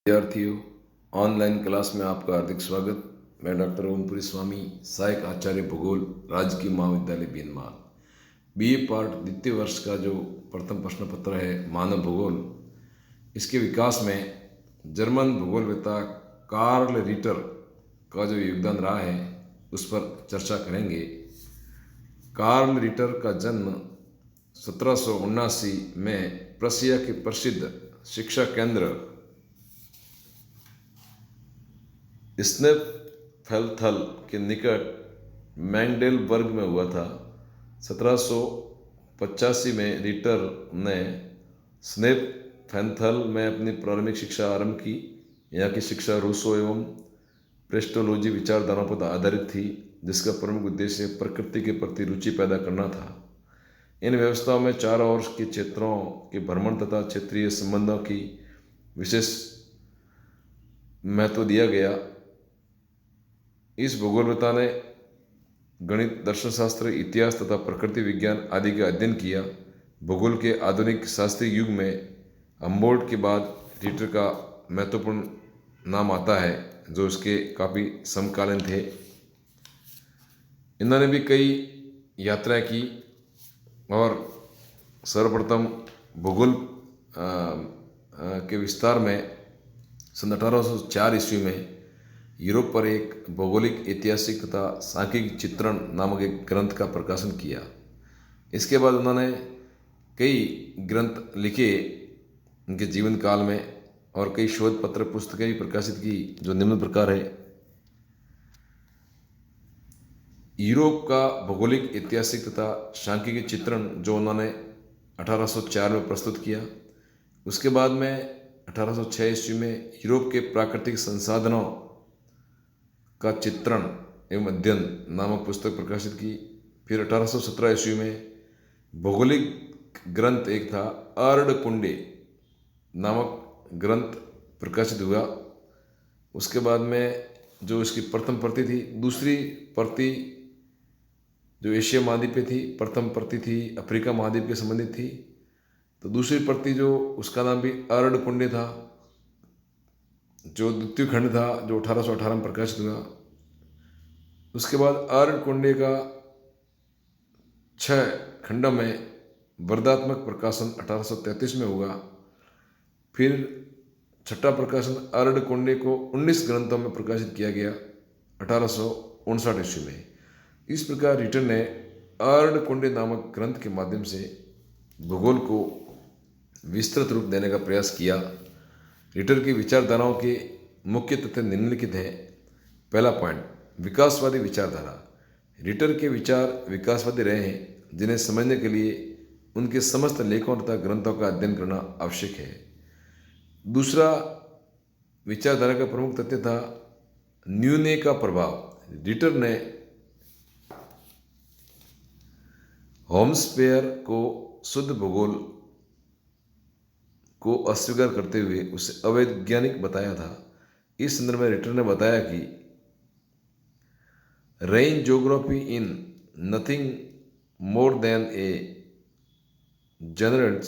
विद्यार्थियों, online class में आपका हार्दिक स्वागत। मैं डॉक्टर ओमपुरी स्वामी, सहायक आचार्य भूगोल, राजकीय महाविद्यालय बीनमाल। बीए पार्ट द्वितीय वर्ष का जो प्रथम प्रश्न पत्र है मानव भूगोल, इसके विकास में जर्मन भूगोलवेत्ता कार्ल रिटर का जो योगदान रहा है उस पर चर्चा करेंगे। कार्ल रिटर का जन्म 1779 में प्रशिया के प्रसिद्ध शिक्षा केंद्र स्नेपफेल्थल के निकट मैंगडेलबर्ग में हुआ था। 1785 में रिटर ने स्नेपफेल्थल में अपनी प्रारंभिक शिक्षा आरंभ की। यहाँ की शिक्षा रूसो एवं प्रेस्टोलॉजी विचारधाराओं पर आधारित थी, जिसका प्रमुख उद्देश्य प्रकृति के प्रति रुचि पैदा करना था। इन व्यवस्थाओं में 4 वर्ष के क्षेत्रों के भ्रमण तथा क्षेत्रीय संबंधों की विशेष महत्व दिया गया। इस भूगोलवेत्ता ने गणित, दर्शनशास्त्र, इतिहास तथा प्रकृति विज्ञान आदि का अध्ययन किया। भूगोल के आधुनिक शास्त्रीय युग में हम्बोल्ट के बाद रिटर का महत्वपूर्ण नाम आता है, जो इसके काफ़ी समकालीन थे। इन्होंने भी कई यात्राएं की और सर्वप्रथम भूगोल के विस्तार में सन 1804 ईस्वी में यूरोप पर एक भौगोलिक, ऐतिहासिक तथा सांख्यिकी चित्रण नामक एक ग्रंथ का प्रकाशन किया। इसके बाद उन्होंने कई ग्रंथ लिखे उनके जीवन काल में और कई शोध पत्र, पुस्तकें भी प्रकाशित की, जो निम्न प्रकार है। यूरोप का भौगोलिक, ऐतिहासिक तथा सांख्यिकी चित्रण जो उन्होंने 1804 में प्रस्तुत किया। उसके बाद में 1806 ईस्वी में यूरोप के प्राकृतिक संसाधनों का चित्रण एवं अध्ययन नामक पुस्तक प्रकाशित की। फिर 1817 ईस्वी में भौगोलिक ग्रंथ एक था, अर्धकुंडे नामक ग्रंथ प्रकाशित हुआ। उसके बाद में जो इसकी प्रथम प्रति थी, दूसरी प्रति जो एशिया महाद्वीप पे थी, प्रथम प्रति थी अफ्रीका महाद्वीप के संबंधित थी। तो दूसरी प्रति जो उसका नाम भी अर्धकुंडे था, जो द्वितीय खंड था, जो 1818 में प्रकाशित हुआ। उसके बाद अर्धकुंडे का 6 खंडों में वर्धात्मक प्रकाशन 1833 में हुआ। फिर छठा प्रकाशन अर्धकुंडे को 19 ग्रंथों में प्रकाशित किया गया 1859 ईस्वी में। इस प्रकार रिटर ने अर्धकुंडे नामक ग्रंथ के माध्यम से भूगोल को विस्तृत रूप देने का प्रयास किया। रिटर की विचारधाराओं के मुख्य तथ्य निम्नलिखित हैं। पहला पॉइंट, विकासवादी विचारधारा। रिटर के विचार विकासवादी रहे हैं, जिन्हें समझने के लिए उनके समस्त लेखों तथा ग्रंथों का अध्ययन करना आवश्यक है। दूसरा विचारधारा का प्रमुख तथ्य था न्यूने का प्रभाव। रिटर ने होम्स्पेयर को शुद्ध भूगोल को अस्वीकार करते हुए उसे अवैज्ञानिक बताया था। इस संदर्भ में रिटर ने बताया कि range geography in nothing more than a general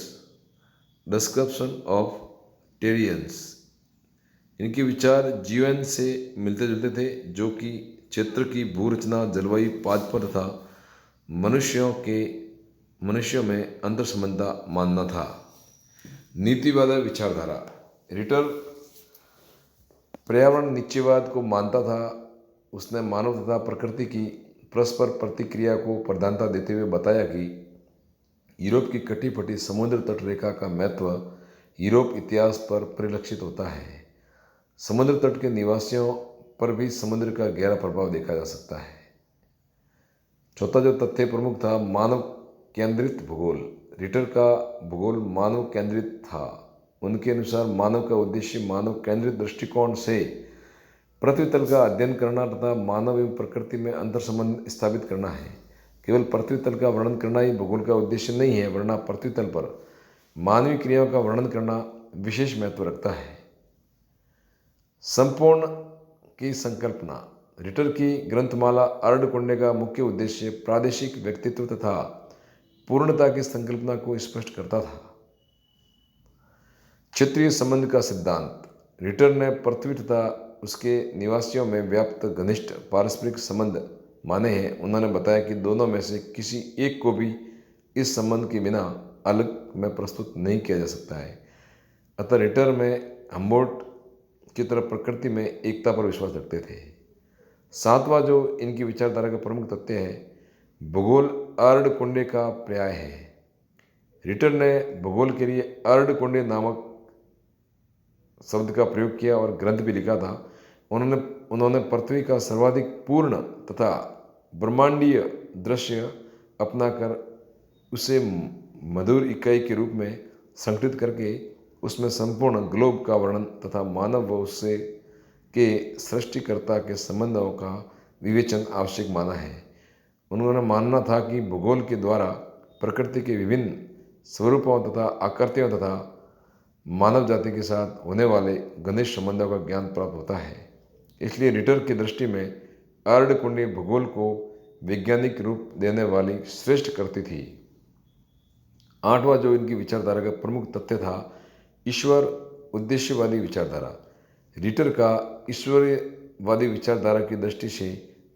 description of terrains. इनके विचार जीवन से मिलते जुलते थे, जो कि क्षेत्र की भूरचना, जलवायु, पादप तथा मनुष्यों में अंतर संबंधता मानना था। नीतिवाद विचारधारा। रिटर पर्यावरण निश्चयवाद को मानता था। उसने मानव तथा प्रकृति की परस्पर प्रतिक्रिया को प्रधानता देते हुए बताया कि यूरोप की कटी फटी समुद्र तट रेखा का महत्व यूरोप इतिहास पर परिलक्षित होता है। समुद्र तट के निवासियों पर भी समुद्र का गहरा प्रभाव देखा जा सकता है। चौथा जो तथ्य प्रमुख था, मानव केंद्रित भूगोल। रिटर का भूगोल मानव केंद्रित था। उनके अनुसार मानव का उद्देश्य मानव केंद्रित दृष्टिकोण से पृथ्वी तल का अध्ययन करना तथा मानव एवं प्रकृति में अंतर संबंध स्थापित करना है। केवल पृथ्वी तल का वर्णन करना ही भूगोल का उद्देश्य नहीं है, वरना पृथ्वी तल पर मानवीय क्रियाओं का वर्णन करना विशेष महत्व रखता है। संपूर्ण की संकल्पना। रिटर की ग्रंथमाला अर्धकुंडे का मुख्य उद्देश्य प्रादेशिक व्यक्तित्व तथा पूर्णता की संकल्पना को स्पष्ट करता था। क्षेत्रीय संबंध का सिद्धांत। रिटर ने पृथ्वी तथा उसके निवासियों में व्याप्त घनिष्ठ पारस्परिक संबंध माने हैं। उन्होंने बताया कि दोनों में से किसी एक को भी इस संबंध के बिना अलग में प्रस्तुत नहीं किया जा सकता है। अतः रिटर में हम्बोल्ट की तरह प्रकृति में एकता पर विश्वास रखते थे। सातवां जो इनकी विचारधारा का प्रमुख तथ्य है, भूगोल अर्धकुंडे का पर्याय है। रिटर ने भूगोल के लिए अर्धकुंडे नामक शब्द का प्रयोग किया और ग्रंथ भी लिखा था। उन्होंने पृथ्वी का सर्वाधिक पूर्ण तथा ब्रह्मांडीय दृश्य अपनाकर उसे मधुर इकाई के रूप में संकलित करके उसमें संपूर्ण ग्लोब का वर्णन तथा मानव व उससे के सृष्टिकर्ता के संबंधों का विवेचन आवश्यक माना है। उन्होंने मानना था कि भूगोल के द्वारा प्रकृति के विभिन्न स्वरूपों तथा आकृतियों तथा मानव जाति के साथ होने वाले घनिष्ठ संबंधों का ज्ञान प्राप्त होता है। इसलिए रिटर की दृष्टि में अर्धकुंडी भूगोल को वैज्ञानिक रूप देने वाली श्रेष्ठ कृति थी। आठवां जो इनकी विचारधारा का प्रमुख तथ्य था, ईश्वर उद्देश्यवादी विचारधारा। रिटर का ईश्वरवादी विचारधारा की दृष्टि से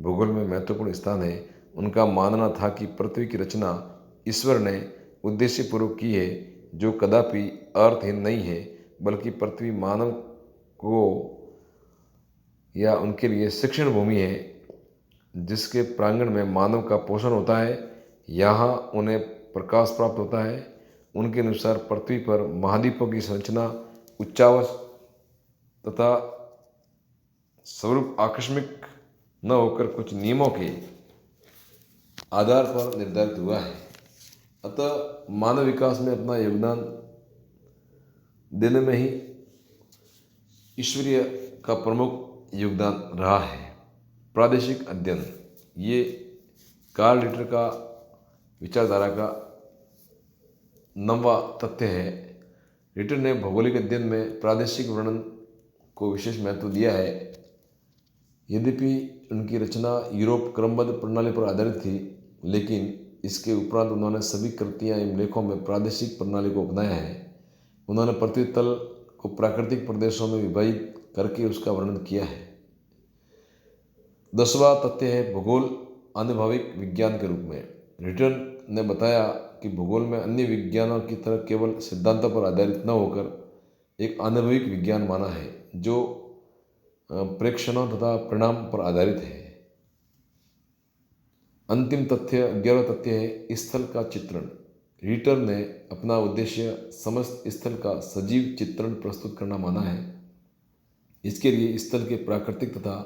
भूगोल में महत्वपूर्ण स्थान है। उनका मानना था कि पृथ्वी की रचना ईश्वर ने उद्देश्यपूर्वक की है, जो कदापि अर्थहीन नहीं है, बल्कि पृथ्वी मानव को या उनके लिए शिक्षण भूमि है, जिसके प्रांगण में मानव का पोषण होता है। यहाँ उन्हें प्रकाश प्राप्त होता है। उनके अनुसार पृथ्वी पर महाद्वीपों की संरचना उच्चावच तथा स्वरूप आकस्मिक न होकर कुछ नियमों के आधार पर निर्धारित हुआ है। अतः मानव विकास में अपना योगदान देने में ही ईश्वरीय का प्रमुख योगदान रहा है। प्रादेशिक अध्ययन, ये कार्ल रिटर का विचारधारा का 9वां तथ्य है। रिटर ने भौगोलिक अध्ययन में प्रादेशिक वर्णन को विशेष महत्व दिया है। यद्यपि उनकी रचना यूरोप क्रमबद्ध प्रणाली पर आधारित थी, लेकिन इसके उपरांत उन्होंने सभी कृतियाँ एवं लेखों में प्रादेशिक प्रणाली को अपनाया है। उन्होंने पृथ्वी तल को प्राकृतिक प्रदेशों में विभाजित करके उसका वर्णन किया है। 10वां तथ्य है भूगोल आनुभविक विज्ञान के रूप में। रिटर ने बताया कि भूगोल में अन्य विज्ञानों की तरह केवल सिद्धांतों पर आधारित न होकर एक आनुभविक विज्ञान माना है, जो प्रेक्षणों तथा परिणाम पर आधारित है। अंतिम तथ्य 11वां तथ्य है स्थल का चित्रण। रिटर ने अपना उद्देश्य समस्त स्थल का सजीव चित्रण प्रस्तुत करना माना है। इसके लिए स्थल के प्राकृतिक तथा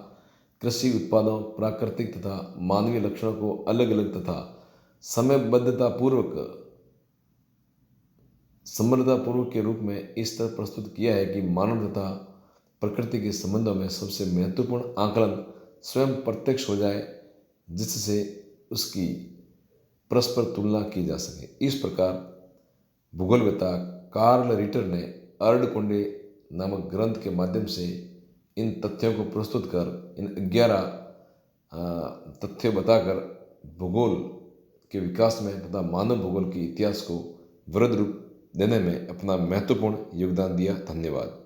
कृषि उत्पादों, प्राकृतिक तथा मानवीय लक्षणों को अलग अलग तथा समयबद्धतापूर्वक समृद्धतापूर्वक के रूप में इस तरह प्रस्तुत किया है कि मानव तथा प्रकृति के संबंधों में सबसे महत्वपूर्ण आकलन स्वयं प्रत्यक्ष हो जाए, जिससे उसकी परस्पर तुलना की जा सके। इस प्रकार भूगोलवेत्ता कार्ल रिटर ने अर्धकुंडे नामक ग्रंथ के माध्यम से इन तथ्यों को प्रस्तुत कर, इन 11 तथ्य बताकर भूगोल के विकास में तथा मानव भूगोल के इतिहास को वृद्ध रूप देने में अपना महत्वपूर्ण योगदान दिया। धन्यवाद।